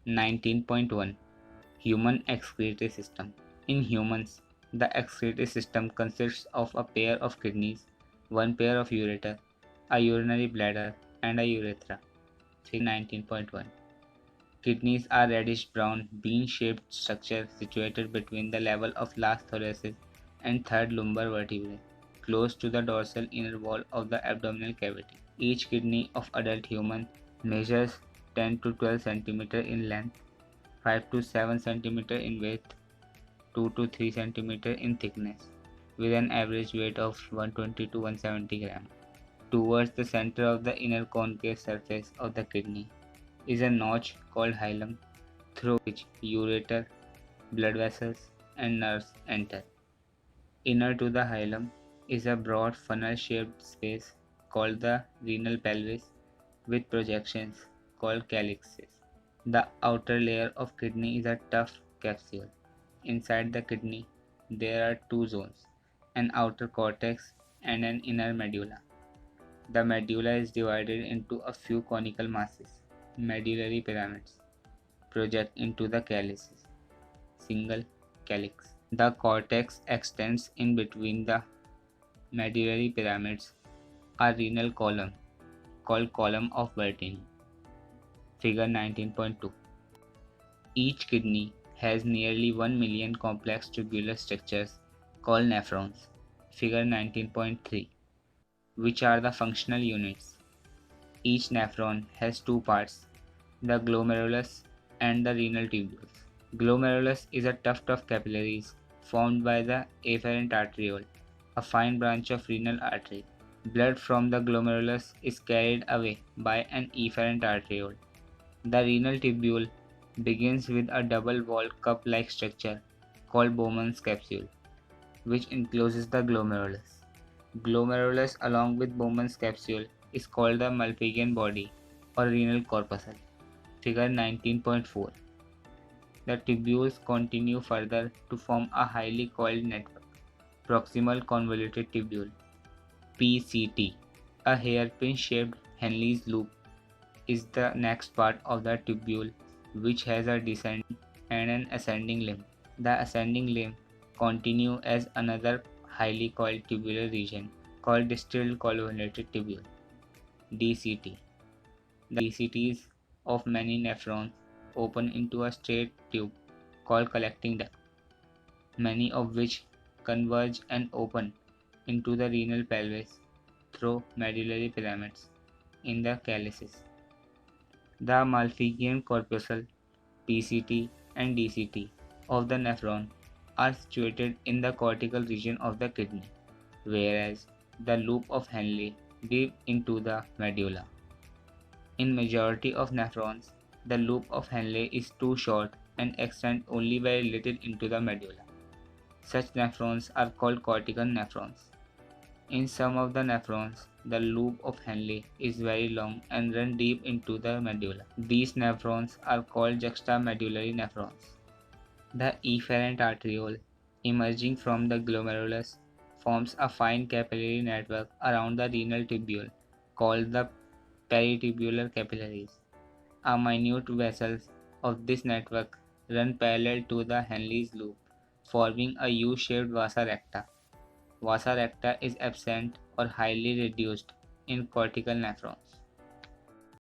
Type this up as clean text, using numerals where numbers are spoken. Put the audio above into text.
19.1 Human excretory system. In humans, the excretory system consists of a pair of kidneys, one pair of ureter, a urinary bladder, and a urethra. Figure 19.1. Kidneys are reddish-brown, bean-shaped structure situated between the level of last thoracic and third lumbar vertebrae, close to the dorsal inner wall of the abdominal cavity. Each kidney of adult human measures 10 to 12 cm in length, 5 to 7 cm in width, 2 to 3 cm in thickness, with an average weight of 120 to 170 grams. Towards the center of the inner concave surface of the kidney is a notch called hilum, through which ureter, blood vessels, and nerves enter. Inner to the hilum is a broad funnel-shaped space called the renal pelvis with projections called calyxes. The outer layer of kidney is a tough capsule. Inside the kidney, there are two zones, an outer cortex and an inner medulla. The medulla is divided into a few conical masses, medullary pyramids, project into the calyces, single calyx. The cortex extends in between the medullary pyramids, a renal column called column of Bertini. Figure 19.2. Each kidney has nearly 1 million complex tubular structures called nephrons. Figure 19.3. Which are the functional units? Each nephron has two parts, the glomerulus and the renal tubules. Glomerulus is a tuft of capillaries formed by the afferent arteriole, a fine branch of renal artery. Blood from the glomerulus is carried away by an efferent arteriole. The renal tubule begins with a double-walled cup-like structure called Bowman's capsule, which encloses the glomerulus. Glomerulus along with Bowman's capsule is called the Malpighian body or renal corpuscle. Figure 19.4. The tubules continue further to form a highly coiled network, proximal convoluted tubule (PCT). A hairpin-shaped Henle's loop is the next part of the tubule, which has a descending and an ascending limb. The ascending limb continues as another highly coiled tubular region called distal convoluted tubule (DCT). The DCTs of many nephrons open into a straight tube called collecting duct, many of which converge and open into the renal pelvis through medullary pyramids in the calyces. The Malpighian corpuscle (PCT) and DCT of the nephron are situated in the cortical region of the kidney, whereas the loop of Henle deep into the medulla. In majority of nephrons, the loop of Henle is too short and extends only very little into the medulla. Such nephrons are called cortical nephrons. In some of the nephrons, the loop of Henle is very long and runs deep into the medulla. These nephrons are called juxtamedullary nephrons. The efferent arteriole, emerging from the glomerulus, forms a fine capillary network around the renal tubule called the peritubular capillaries. A minute vessels of this network run parallel to the Henle's loop, forming a U-shaped vasa recta. Vasa recta is absent or highly reduced in cortical nephrons.